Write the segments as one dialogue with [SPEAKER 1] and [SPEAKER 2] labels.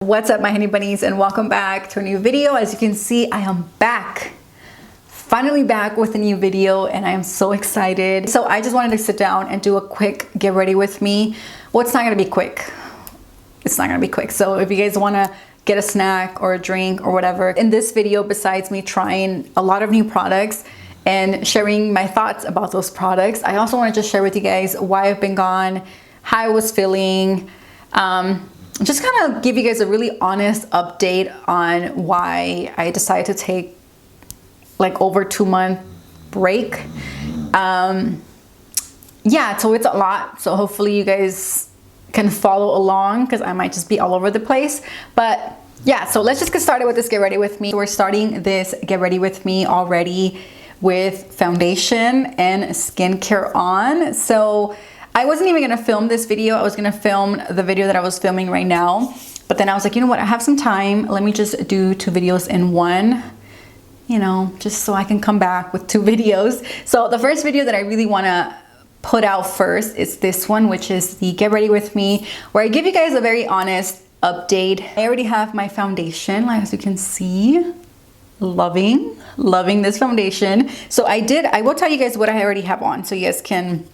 [SPEAKER 1] What's up, my honey bunnies, and welcome back to a new video. As you can see, I am back, finally back with a new video, and I am so excited. So I just wanted to sit down and do a quick get ready with me. Well, it's not gonna be quick. It's not gonna be quick. So if you guys wanna get a snack or a drink or whatever, in this video, besides me trying a lot of new products and sharing my thoughts about those products, I also wanna just share with you guys why I've been gone, how I was feeling, just kind of give you guys a really honest update on why I decided to take like over 2-month break. Yeah, so it's a lot. So hopefully you guys can follow along because I might just be all over the place. But yeah, so let's just get started with this get ready with me. We're starting this get ready with me already with foundation and skincare on. So I wasn't even gonna film this video. I was gonna film the video that I was filming right now. But then I was like, you know what? I have some time. Let me just do 2 videos in one, you know, just so I can come back with 2 videos. So the first video that I really wanna put out first is this one, which is the Get Ready With Me, where I give you guys a very honest update. I already have my foundation, like as you can see. Loving this foundation. So I will tell you guys what I already have on so you guys can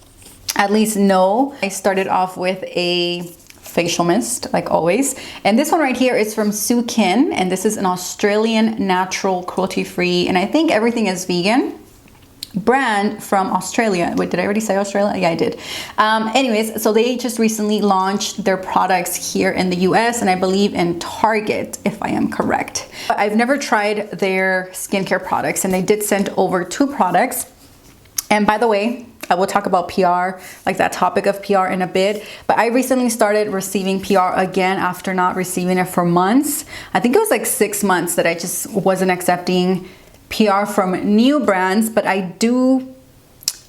[SPEAKER 1] at least know. I started off with a facial mist, like always. And this one right here is from Sukin, and this is an Australian natural cruelty-free, and I think everything is vegan, brand from Australia. Wait, did I already say Australia? Yeah, I did. Anyways, so they just recently launched their products here in the US, and I believe in Target, if I am correct. I've never tried their skincare products, and they did send over 2 products. And by the way, I will talk about PR, like that topic of PR in a bit, but I recently started receiving PR again after not receiving it for months. I think it was like 6 months that I just wasn't accepting PR from new brands, but I do,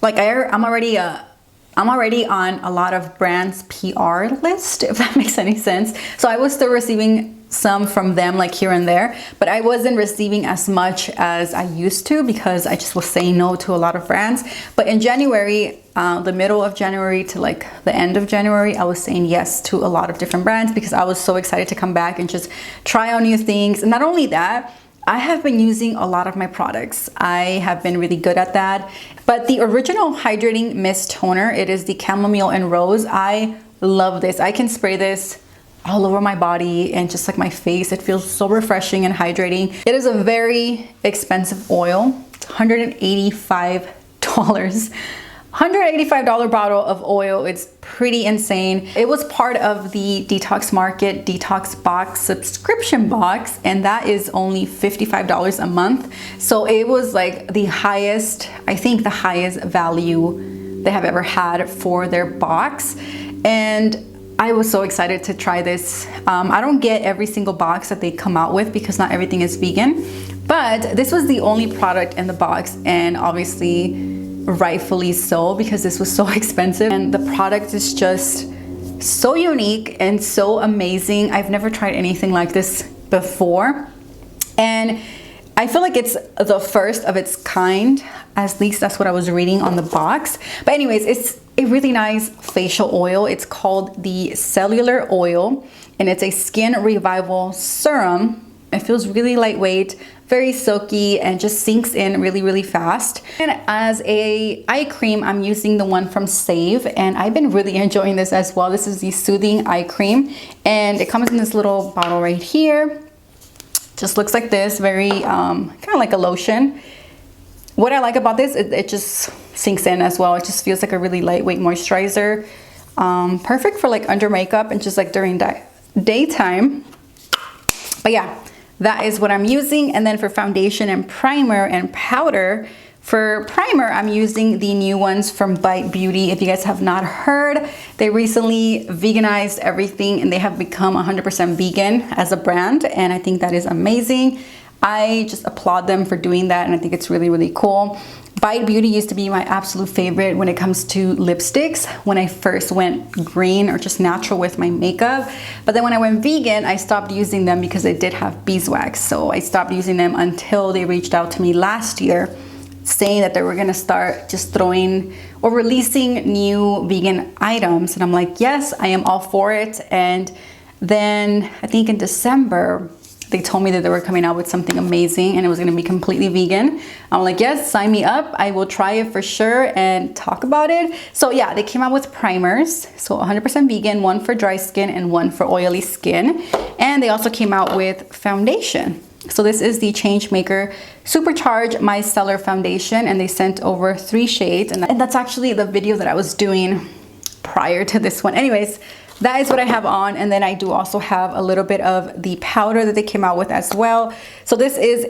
[SPEAKER 1] like I'm already on a lot of brands PR list, if that makes any sense. So I was still receiving some from them, like here and there, but I wasn't receiving as much as I used to because I just was saying no to a lot of brands. But in January, the middle of January to like the end of January, I was saying yes to a lot of different brands because I was so excited to come back and just try out new things. And not only that, I have been using a lot of my products. I have been really good at that. But the original hydrating mist toner, it is the chamomile and rose. I love this. I can spray this all over my body and just like my face. It feels so refreshing and hydrating. It is a very expensive oil. It's $185. $185 bottle of oil. It's pretty insane. It was part of the Detox Market Detox Box subscription box, and that is only $55 a month. So it was like the highest, I think the highest value they have ever had for their box. And I was so excited to try this. I don't get every single box that they come out with because not everything is vegan, but this was the only product in the box, and obviously rightfully so because this was so expensive. And the product is just so unique and so amazing. I've never tried anything like this before, and I feel like it's the first of its kind. At least that's what I was reading on the box. But anyways, it's a really nice facial oil. It's called the Cellular Oil, and it's a skin revival serum. It feels really lightweight, very silky, and just sinks in really, really fast. And as a eye cream, I'm using the one from Save, and I've been really enjoying this as well. This is the Soothing Eye Cream, and it comes in this little bottle right here. Just looks like this, very kind of like a lotion. What I like about this, it just sinks in as well. It just feels like a really lightweight moisturizer. Perfect for like under makeup and just like during daytime. But yeah, that is what I'm using. And then for foundation and primer and powder, for primer, I'm using the new ones from Bite Beauty. If you guys have not heard, they recently veganized everything and they have become 100% vegan as a brand. And I think that is amazing. I just applaud them for doing that, and I think it's really, really cool. Bite Beauty used to be my absolute favorite when it comes to lipsticks when I first went green or just natural with my makeup. But then when I went vegan, I stopped using them because they did have beeswax. So I stopped using them until they reached out to me last year saying that they were gonna start just throwing or releasing new vegan items. And I'm like, yes, I am all for it. And Then I think in December, they told me that they were coming out with something amazing and it was going to be completely vegan. I'm like, yes, sign me up. I will try it for sure and talk about it. So yeah, they came out with primers. So 100% vegan, one for dry skin and one for oily skin. And they also came out with foundation. So this is the Changemaker Supercharged Micellar Foundation, and they sent over 3 shades. And that's actually the video that I was doing prior to this one. Anyways, that is what I have on. And then I do also have a little bit of the powder that they came out with as well. So this is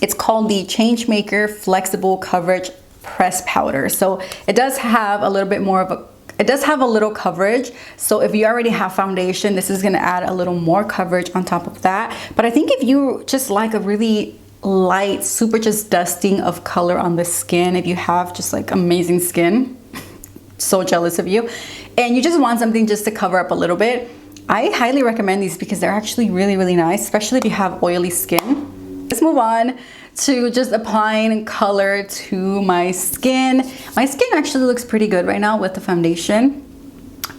[SPEAKER 1] it's called the Changemaker Flexible Coverage Press Powder. So it does have a little bit more of it does have a little coverage. So if you already have foundation, this is gonna add a little more coverage on top of that. But I think if you just like a really light, super just dusting of color on the skin, if you have just like amazing skin, so jealous of you, and you just want something just to cover up a little bit, I highly recommend these because they're actually really, really nice, especially if you have oily skin. Let's move on to just applying color to my skin. My skin actually looks pretty good right now with the foundation,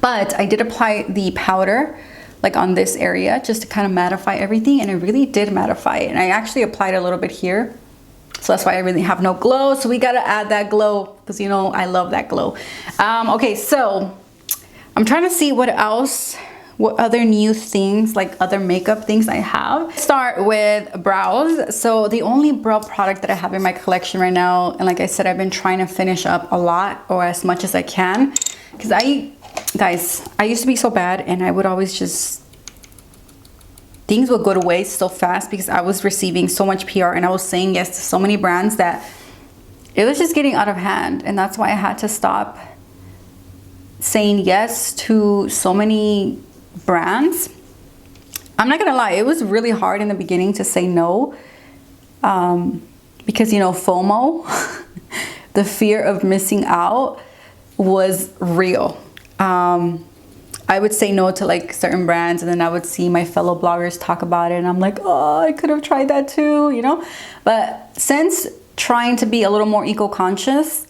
[SPEAKER 1] but I did apply the powder like on this area just to kind of mattify everything, and it really did mattify it. And I actually applied a little bit here, so that's why I really have no glow. So we gotta add that glow because you know I love that glow. Okay, so I'm trying to see what other new things, like other makeup things I have. Start with brows. So the only brow product that I have in my collection right now, and like I said, I've been trying to finish up a lot or as much as I can, because guys, I used to be so bad and I would always just, things would go to waste so fast because I was receiving so much PR and I was saying yes to so many brands that it was just getting out of hand. And that's why I had to stop saying yes to so many brands. I'm not gonna lie, it was really hard in the beginning to say no, because you know, FOMO, the fear of missing out, was real. I would say no to like certain brands, and then I would see my fellow bloggers talk about it and I'm like, oh, I could have tried that too, you know. But since trying to be a little more eco-conscious,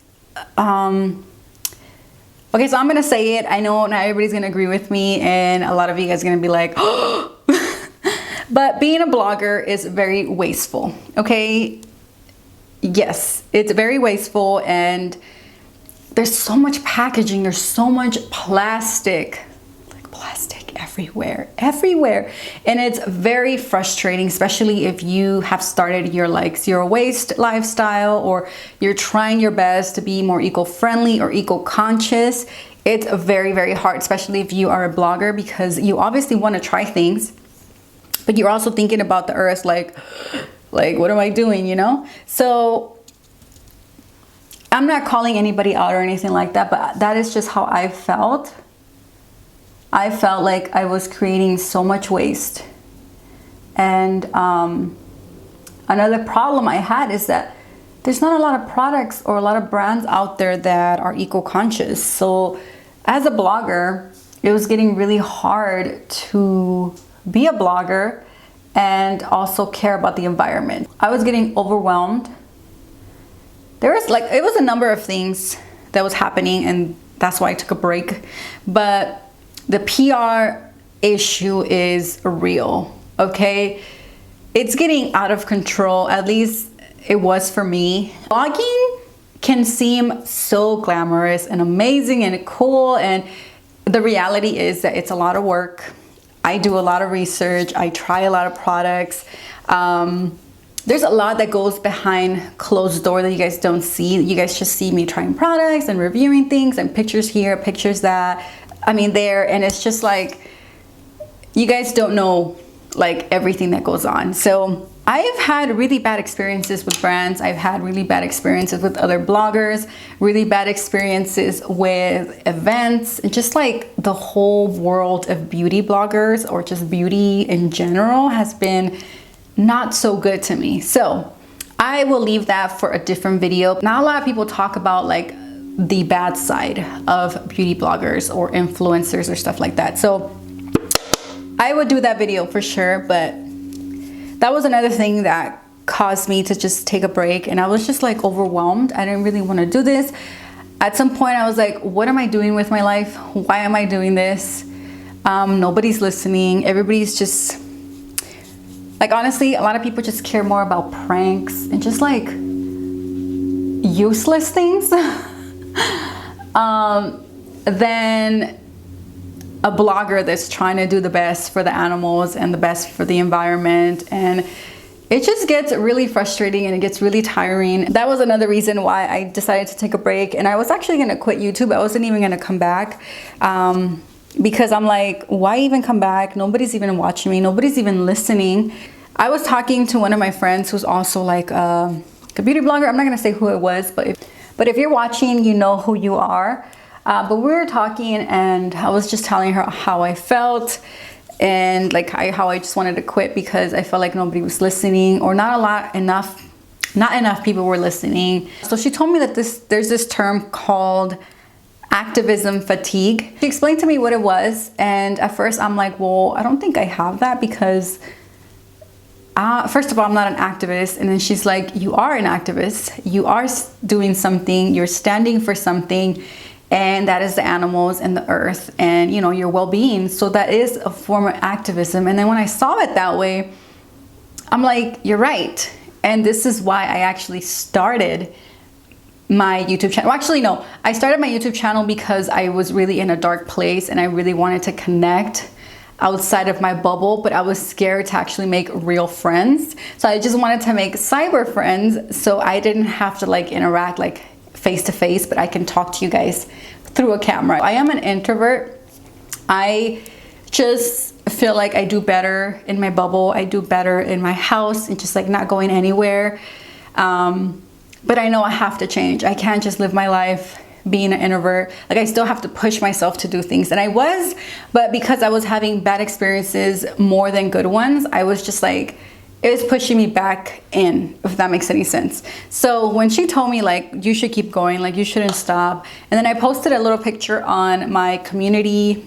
[SPEAKER 1] okay, so I'm gonna say it. I know not everybody's gonna agree with me, and a lot of you guys are gonna be like, oh. But being a blogger is very wasteful, okay? Yes, it's very wasteful, and there's so much packaging, there's so much plastic, like plastic everywhere. And it's very frustrating, especially if you have started your like zero waste lifestyle, or you're trying your best to be more eco-friendly or eco-conscious. It's very, very hard, especially if you are a blogger, because you obviously want to try things, but you're also thinking about the earth, like what am I doing, you know? So I'm not calling anybody out or anything like that, but that is just how I felt. I felt like I was creating so much waste. And another problem I had is that there's not a lot of products or a lot of brands out there that are eco-conscious. So as a blogger, it was getting really hard to be a blogger and also care about the environment. I was getting overwhelmed. There was like, it was a number of things that was happening, and that's why I took a break. But the PR issue is real, okay? It's getting out of control, at least it was for me. Blogging can seem so glamorous and amazing and cool, and the reality is that it's a lot of work. I do a lot of research, I try a lot of products. There's a lot that goes behind closed door that you guys don't see. You guys just see me trying products and reviewing things and pictures here, pictures that, I mean there, and it's just like, you guys don't know like everything that goes on. So I've had really bad experiences with brands. I've had really bad experiences with other bloggers, really bad experiences with events, and just like the whole world of beauty bloggers or just beauty in general has been not so good to me. So I will leave that for a different video. Not a lot of people talk about like the bad side of beauty bloggers or influencers or stuff like that. So I would do that video for sure, but that was another thing that caused me to just take a break, and I was just like overwhelmed. I didn't really want to do this. At some point I was like, what am I doing with my life? Why am I doing this? Nobody's listening. Everybody's just like, honestly, a lot of people just care more about pranks and just like useless things than a blogger that's trying to do the best for the animals and the best for the environment. And it just gets really frustrating and it gets really tiring. That was another reason why I decided to take a break, and I was actually gonna quit YouTube. I wasn't even gonna come back because I'm like, why even come back? Nobody's even watching me, nobody's even listening. I was talking to one of my friends who's also like a beauty blogger. I'm not gonna say who it was, but if you're watching, you know who you are. But we were talking and I was just telling her how I felt and like how I just wanted to quit because I felt like nobody was listening, or not enough people were listening. So she told me that there's this term called activism fatigue. She explained to me what it was, and at first I'm like, well, I don't think I have that because first of all, I'm not an activist. And then she's like, you are an activist. You are doing something. You're standing for something. And that is the animals and the earth and, you know, your well-being. So that is a form of activism. And then when I saw it that way, I'm like, you're right. And this is why I actually started my YouTube channel. Well, actually, no, I started my YouTube channel because I was really in a dark place and I really wanted to connect outside of my bubble, but I was scared to actually make real friends. So I just wanted to make cyber friends so I didn't have to like interact like face to face, but I can talk to you guys through a camera. I am an introvert. I just feel like I do better in my bubble. I do better in my house and just like not going anywhere. But I know I have to change. I can't just live my life being an introvert. Like I still have to push myself to do things. And I was, but because I was having bad experiences more than good ones, I was just like, it was pushing me back in, if that makes any sense. So when she told me like, you should keep going, like you shouldn't stop. And then I posted a little picture on my community,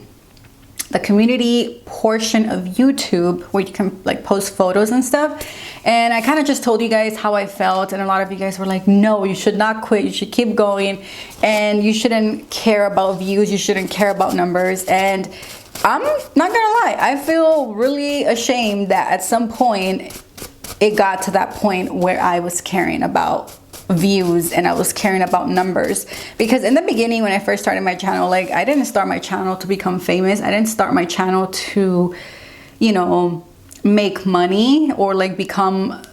[SPEAKER 1] the community portion of YouTube where you can like post photos and stuff. And I kind of just told you guys how I felt. And a lot of you guys were like, no, you should not quit. You should keep going. And you shouldn't care about views. You shouldn't care about numbers. And I'm not gonna lie, I feel really ashamed that at some point it got to that point where I was caring about views and I was caring about numbers. Because in the beginning, when I first started my channel, like I didn't start my channel to become famous. I didn't start my channel to, you know, make money or like become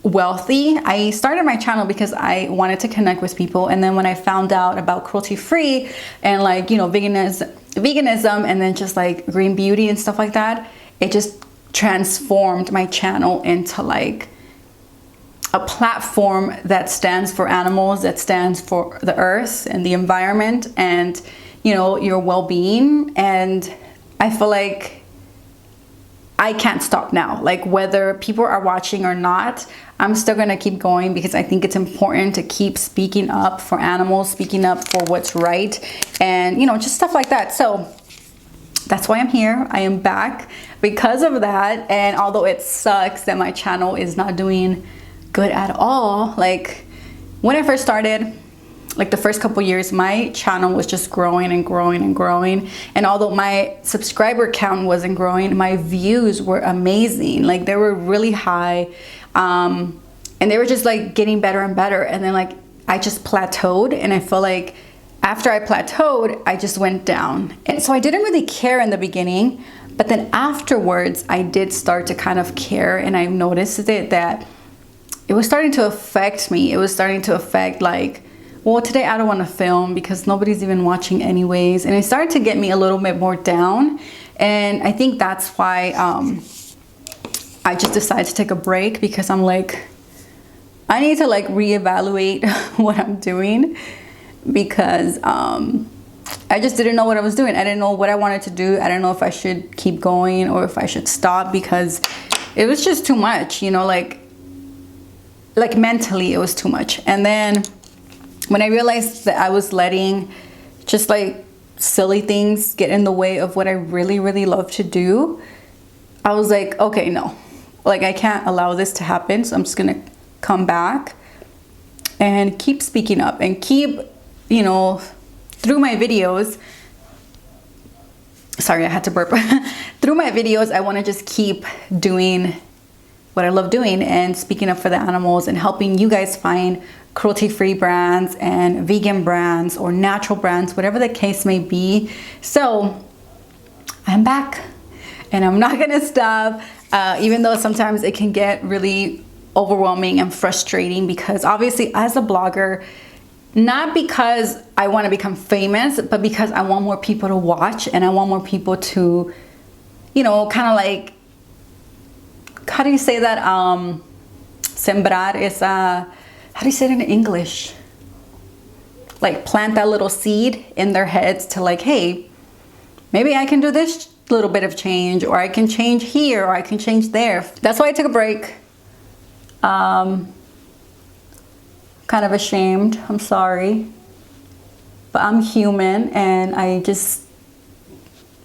[SPEAKER 1] wealthy. I started my channel because I wanted to connect with people. And then when I found out about cruelty-free and like, you know, veganism and then just like green beauty and stuff like that, it just transformed my channel into like a platform that stands for animals, that stands for the earth and the environment and, you know, your well-being. And I feel like I can't stop now. Like whether people are watching or not, I'm still gonna keep going because I think it's important to keep speaking up for animals, speaking up for what's right, and you know, just stuff like that. So that's why I'm here. I am back because of that. And although it sucks that my channel is not doing good at all, like when I first started, like the first couple years, my channel was just growing and growing and growing. And although my subscriber count wasn't growing, my views were amazing. Like they were really high. And they were just like getting better and better. And then like I just plateaued, and I feel like after I plateaued, I just went down. And so I didn't really care in the beginning, but then afterwards I did start to kind of care, and I noticed that it was starting to affect me. It was starting to affect like, well, today I don't want to film because nobody's even watching anyways. And it started to get me a little bit more down. And I think that's why I just decided to take a break, because I'm like, I need to like reevaluate what I'm doing, because I just didn't know what I was doing. I didn't know what I wanted to do. I didn't know if I should keep going or if I should stop, because it was just too much, you know, like mentally it was too much. And then when I realized that I was letting just like silly things get in the way of what I really, really love to do, I was like, okay, no, like I can't allow this to happen. So I'm just gonna come back and keep speaking up and keep, you know, through my videos, sorry, I had to burp. Through my videos, I want to just keep doing what I love doing and speaking up for the animals and helping you guys find cruelty-free brands and vegan brands or natural brands, whatever the case may be. So I'm back and I'm not gonna stop, even though sometimes it can get really overwhelming and frustrating, because obviously as a blogger, not because I want to become famous, but because I want more people to watch and I want more people to, you know, kind of like, how do you say that? Sembrar is how do you say it in English? Like plant that little seed in their heads to like, hey, maybe I can do this little bit of change, or I can change here, or I can change there. That's why I took a break. Kind of ashamed, I'm sorry, but I'm human and I just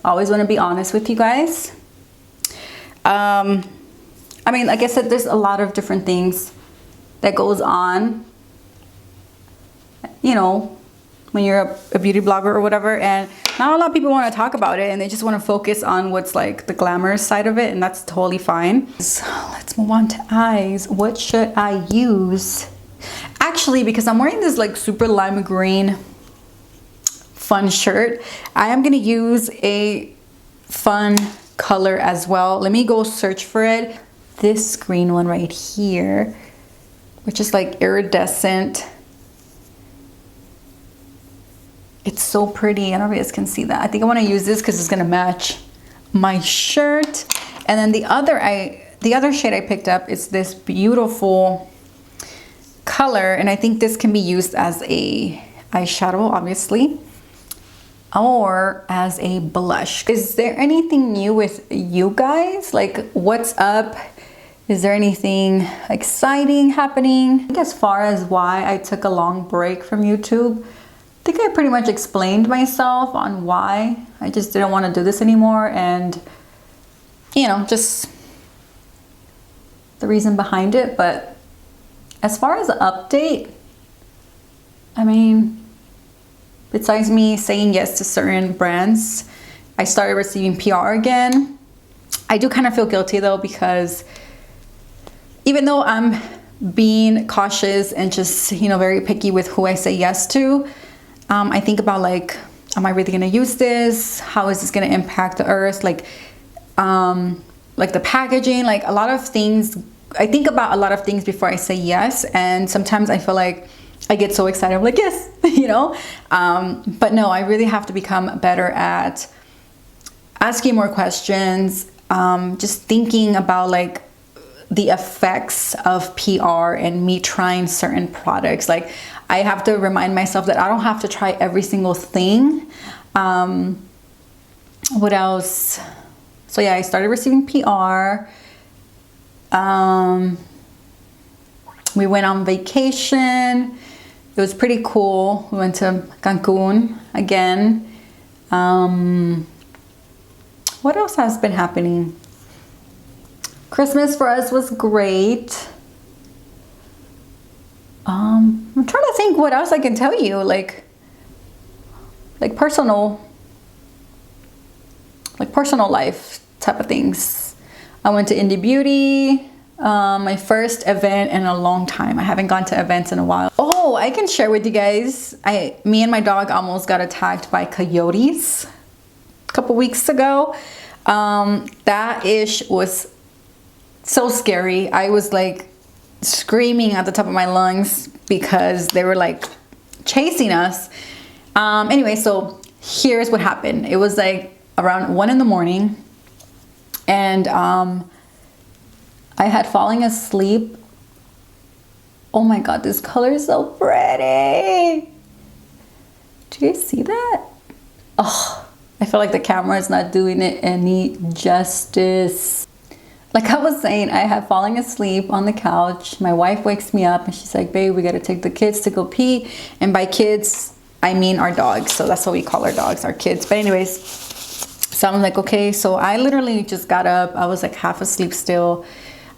[SPEAKER 1] always want to be honest with you guys. I mean, like I said, there's a lot of different things that goes on, you know, when you're a beauty blogger or whatever, and not a lot of people want to talk about it and they just want to focus on what's like the glamorous side of it, and that's totally fine. So let's move on to eyes. What should I use? Actually, because I'm wearing this like super lime green fun shirt, I am gonna use a fun color as well. Let me go search for it. This green one right here, which is like iridescent. It's so pretty. I don't know if you guys can see that. I think I want to use this because it's gonna match my shirt. And then the other shade I picked up is this beautiful color, and I think this can be used as a eyeshadow, obviously, or as a blush. Is there anything new with you guys? Like, what's up? Is there anything exciting happening? I think as far as why I took a long break from YouTube, I think I pretty much explained myself on why I just didn't want to do this anymore, and you know, just the reason behind it. But as far as the update, I mean, besides me saying yes to certain brands, I started receiving PR again. I do kind of feel guilty though, because even though I'm being cautious and just, you know, very picky with who I say yes to, I think about like, am I really gonna use this? How is this gonna impact the earth? Like the packaging, like a lot of things. I think about a lot of things before I say yes, and sometimes I feel like I get so excited, I'm like, yes, you know? But no, I really have to become better at asking more questions, just thinking about like the effects of PR and me trying certain products. Like, I have to remind myself that I don't have to try every single thing. What else? So yeah, I started receiving PR. We went on vacation. It was pretty cool. We went to Cancun again. What else has been happening? Christmas for us was great. I'm trying to think what else I can tell you, like personal life type of things. I went to Indie Beauty, my first event in a long time. I haven't gone to events in a while. Oh, I can share with you guys. Me and my dog almost got attacked by coyotes a couple weeks ago. That ish was so scary. I was like screaming at the top of my lungs because they were like chasing us. Anyway, so here's what happened. It was like around 1 in the morning, and I had fallen asleep. Oh my god, this color is so pretty. Do you guys see that? Oh, I feel like the camera is not doing it any justice. Like I was saying, I had fallen asleep on the couch. My wife wakes me up and she's like, babe, we gotta take the kids to go pee. And by kids, I mean our dogs. So that's what we call our dogs, our kids. But anyways, so I'm like, okay. So I literally just got up. I was like half asleep still.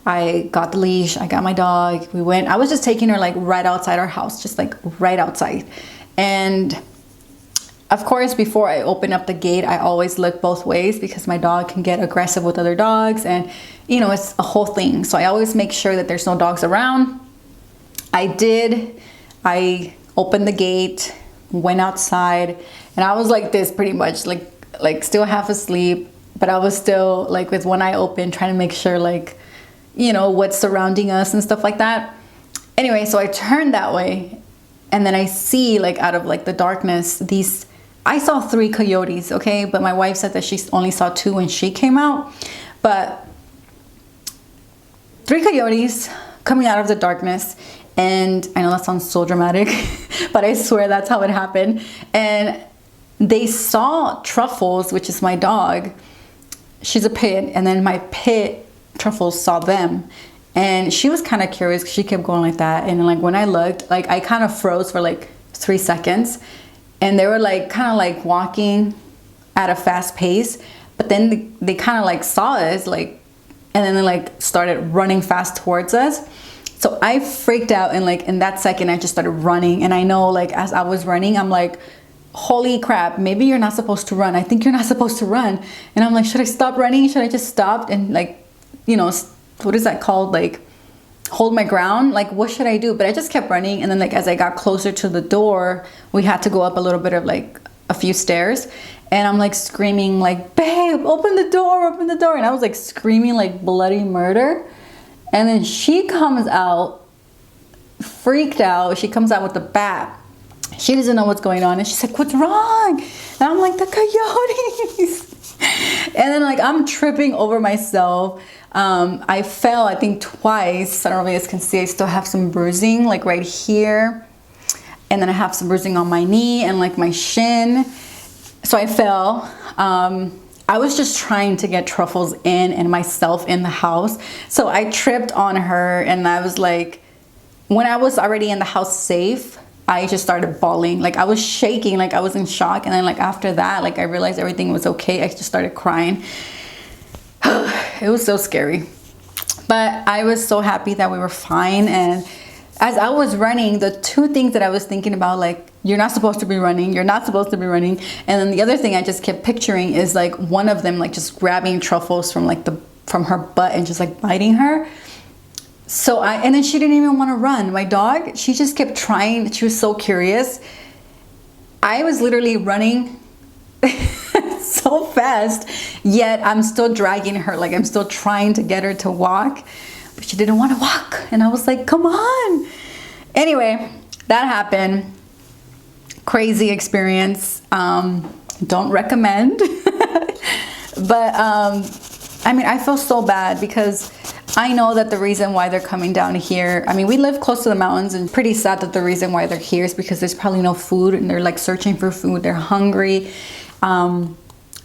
[SPEAKER 1] I got the leash, I got my dog. We went, I was just taking her like right outside our house, just like right outside. And Of course, before I open up the gate, I always look both ways because my dog can get aggressive with other dogs, and you know, it's a whole thing. So I always make sure that there's no dogs around. I opened the gate, went outside, and I was like this pretty much, like still half asleep, but I was still like with one eye open, trying to make sure, like, you know, what's surrounding us and stuff like that. Anyway, so I turned that way, and then I see, like, out of like the darkness, I saw 3 coyotes, okay? But my wife said that she only saw 2 when she came out. But 3 coyotes coming out of the darkness. And I know that sounds so dramatic, but I swear that's how it happened. And they saw Truffles, which is my dog. She's a pit. And then my pit, Truffles, saw them. And she was kind of curious because she kept going like that. And like when I looked, like I kind of froze for like 3 seconds. And they were like kind of like walking at a fast pace, but then they kind of like saw us, like, and then they like started running fast towards us. So I freaked out, and like in that second I just started running. And I know, like, as I was running, I'm like, holy crap, maybe you're not supposed to run. I think you're not supposed to run. And I'm like, should I stop running? Should I just stop and, like, you know, what is that called? Like, hold my ground? Like, what should I do? But I just kept running. And then, like, as I got closer to the door, we had to go up a little bit of like a few stairs, and I'm like screaming like, babe, open the door, open the door. And I was like screaming like bloody murder. And then she comes out freaked out. She comes out with the bat. She doesn't know what's going on, and she's like, what's wrong? And I'm like, the coyotes. And then, like, I'm tripping over myself. I fell, I think, twice. I don't know if you guys can see, I still have some bruising, like right here. And then I have some bruising on my knee and like my shin. So I fell. I was just trying to get Truffles in and myself in the house. So I tripped on her, and I was like, when I was already in the house safe, I just started bawling. Like, I was shaking, like I was in shock. And then, like, after that, like, I realized everything was okay. I just started crying. It was so scary. But I was so happy that we were fine. And as I was running, the 2 things that I was thinking about, like, you're not supposed to be running, you're not supposed to be running. And then the other thing I just kept picturing is like one of them, like, just grabbing Truffles from like from her butt and just like biting her. So and then she didn't even want to run. My dog, she just kept trying. She was so curious. I was literally running so fast, yet I'm still dragging her. Like, I'm still trying to get her to walk, but she didn't want to walk. And I was like, come on. Anyway, that happened. Crazy experience. Don't recommend. But I mean, I feel so bad because I know that the reason why they're coming down here, I mean, we live close to the mountains, and pretty sad that the reason why they're here is because there's probably no food, and they're like searching for food. They're hungry.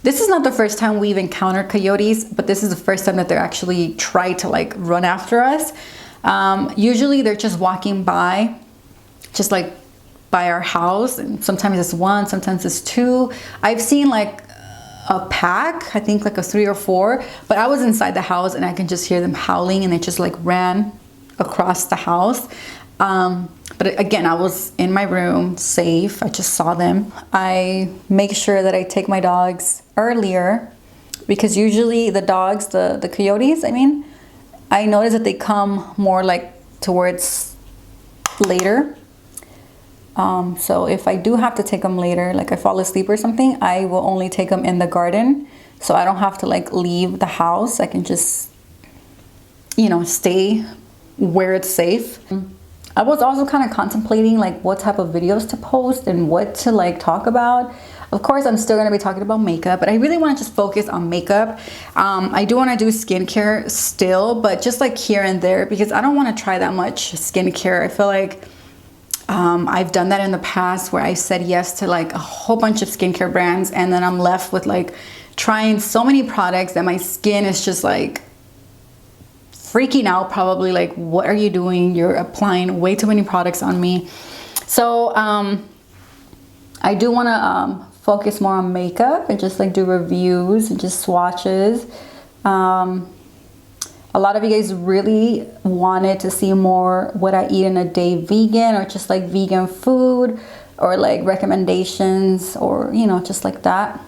[SPEAKER 1] This is not the first time we've encountered coyotes, but this is the first time that they're actually tried to like run after us. Usually they're just walking by, just like by our house, and sometimes it's 1, sometimes it's 2. I've seen like a pack, I think like a 3 or 4, but I was inside the house and I can just hear them howling, and they just like ran across the house. But again, I was in my room, safe. I just saw them. I make sure that I take my dogs earlier, because usually the dogs, the coyotes, I mean, I notice that they come more like towards later. So if I do have to take them later, like I fall asleep or something, I will only take them in the garden. So I don't have to like leave the house. I can just, you know, stay where it's safe. I was also kind of contemplating like what type of videos to post and what to like talk about. Of course, I'm still going to be talking about makeup, but I really want to just focus on makeup. I do want to do skincare still, but just like here and there, because I don't want to try that much skincare. I feel like I've done that in the past where I said yes to like a whole bunch of skincare brands, and then I'm left with like trying so many products that my skin is just like freaking out, probably like, what are you doing? You're applying way too many products on me. So I do want to focus more on makeup and just like do reviews and just swatches. A lot of you guys really wanted to see more what I eat in a day vegan, or just like vegan food, or like recommendations, or you know, just like that.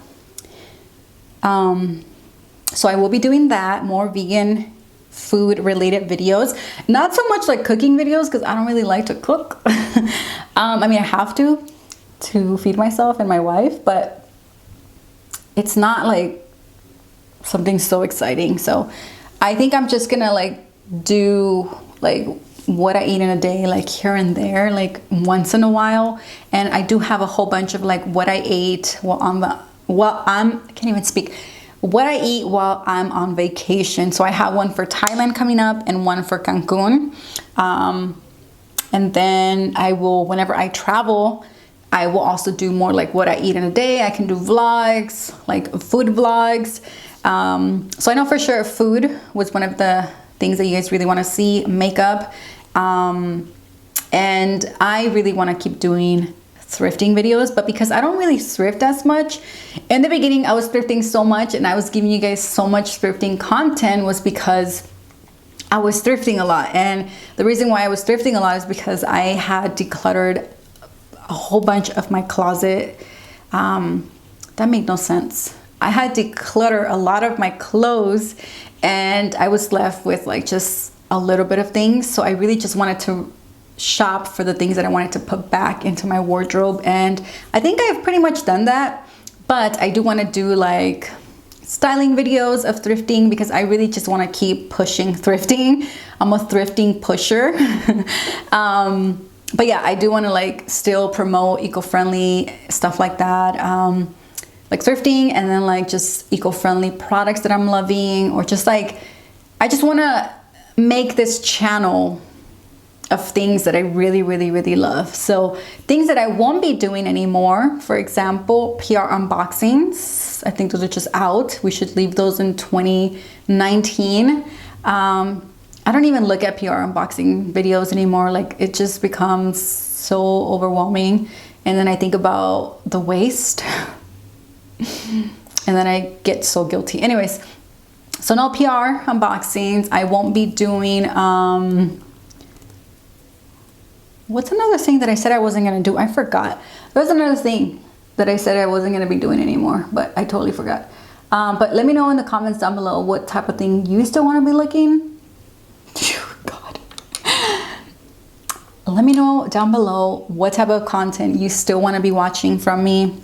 [SPEAKER 1] So I will be doing that, more vegan food related videos, not so much like cooking videos because I don't really like to cook. I mean, I have to feed myself and my wife, but it's not like something so exciting. So I think I'm just gonna like do like what I eat in a day, like here and there, like once in a while. And I do have a whole bunch of like what I ate while I can't even speak, what I eat while I'm on vacation. So I have one for Thailand coming up and one for Cancun. And then I will, whenever I travel, I will also do more like what I eat in a day. I can do vlogs, like food vlogs. So I know for sure food was one of the things that you guys really want to see, makeup. And I really want to keep doing thrifting videos, but because I don't really thrift as much. In the beginning, I was thrifting so much and I was giving you guys so much thrifting content was because I was thrifting a lot. And the reason why I was thrifting a lot is because I had decluttered a whole bunch of my closet. That made no sense. I had decluttered a lot of my clothes and I was left with like just a little bit of things. So I really just wanted to shop for the things that I wanted to put back into my wardrobe, and I think I've pretty much done that. But I do want to do like styling videos of thrifting because I really just want to keep pushing thrifting. I'm a thrifting pusher. But yeah, I do want to like still promote eco-friendly stuff like that, like thrifting, and then like just eco-friendly products that I'm loving, or just like I just want to make this channel of things that I really, really, really love. So things that I won't be doing anymore, for example, PR unboxings. I think those are just out. We should leave those in 2019. I don't even look at PR unboxing videos anymore. Like it just becomes so overwhelming. And then I think about the waste and then I get so guilty. Anyways, so no PR unboxings. I won't be doing, what's another thing that I said I wasn't gonna do? I forgot. There was another thing that I said I wasn't gonna be doing anymore, but I totally forgot. But let me know in the comments down below what type of thing you still wanna be looking. God. Let me know down below what type of content you still wanna be watching from me,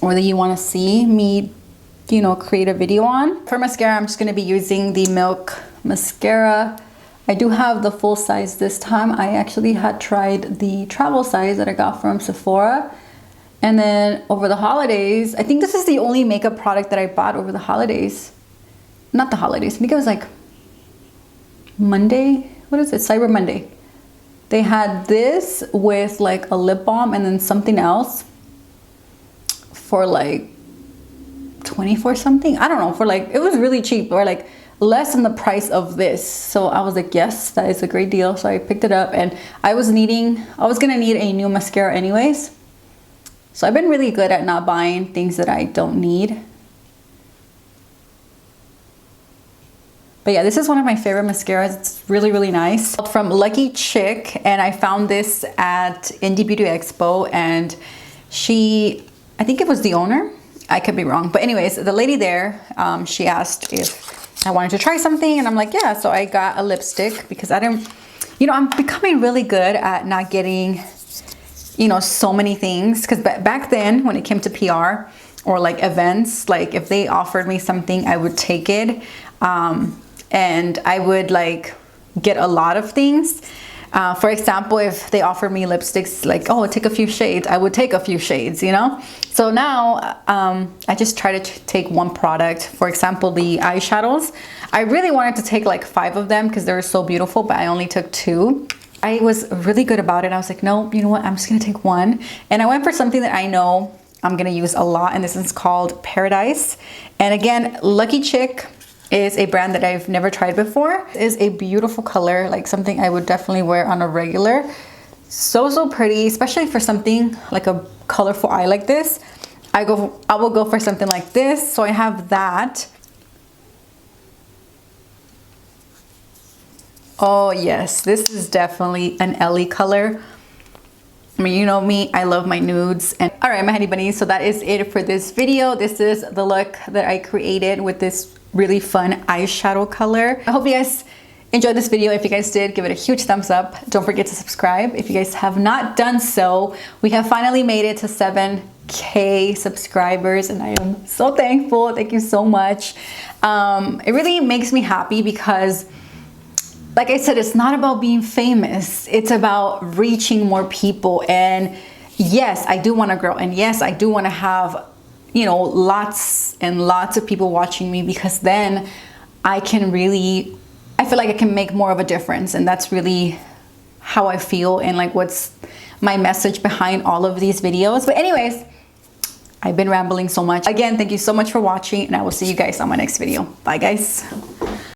[SPEAKER 1] or that you wanna see me, you know, create a video on. For mascara, I'm just gonna be using the Milk mascara. I do have the full size this time. I actually had tried the travel size that I got from Sephora. And then over the holidays, I think this is the only makeup product that I bought over the holidays. Not the holidays, I think it was like Monday. What is it? Cyber Monday. They had this with like a lip balm and then something else for like 24 something. I don't know, for like, it was really cheap, or like less than the price of this. So I was like, yes, that is a great deal. So I picked it up, and I was gonna need a new mascara anyways. So I've been really good at not buying things that I don't need. But yeah, this is one of my favorite mascaras. It's really, really nice. From Lucky Chick, and I found this at Indie Beauty Expo, and I think it was the owner. I could be wrong. But anyways, the lady there, she asked if I wanted to try something, and I'm like, yeah. So I got a lipstick because I didn't, you know, I'm becoming really good at not getting, you know, so many things. Because back then when it came to PR or like events, like if they offered me something, I would take it. And I would like get a lot of things. For example, if they offered me lipsticks, like, oh, take a few shades, I would take a few shades, you know? So now I just try to take one product. For example, the eyeshadows. I really wanted to take like 5 of them because they're so beautiful, but I only took 2. I was really good about it. I was like, no, you know what? I'm just gonna take 1. And I went for something that I know I'm gonna use a lot, and this is called Paradise. And again, Lucky Chick is a brand that I've never tried before. It is a beautiful color, like something I would definitely wear on a regular. So pretty, especially for something like a colorful eye like this. I will go for something like this. So I have that. Oh yes, this is definitely an Ellie color. I mean, you know me, I love my nudes. And all right, my honey bunnies, so that is it for this video. This is the look that I created with this really fun eyeshadow color. I hope you guys enjoyed this video. If you guys did, give it a huge thumbs up. Don't forget to subscribe if you guys have not done so. We have finally made it to 7K subscribers and I am so thankful. Thank you so much. It really makes me happy because, like I said, it's not about being famous. It's about reaching more people. And yes, I do want to grow. And yes, I do want to have, you know, lots and lots of people watching me, because then I can really, I feel like I can make more of a difference. And that's really how I feel and like what's my message behind all of these videos. But anyways, I've been rambling so much. Again, thank you so much for watching and I will see you guys on my next video. Bye guys.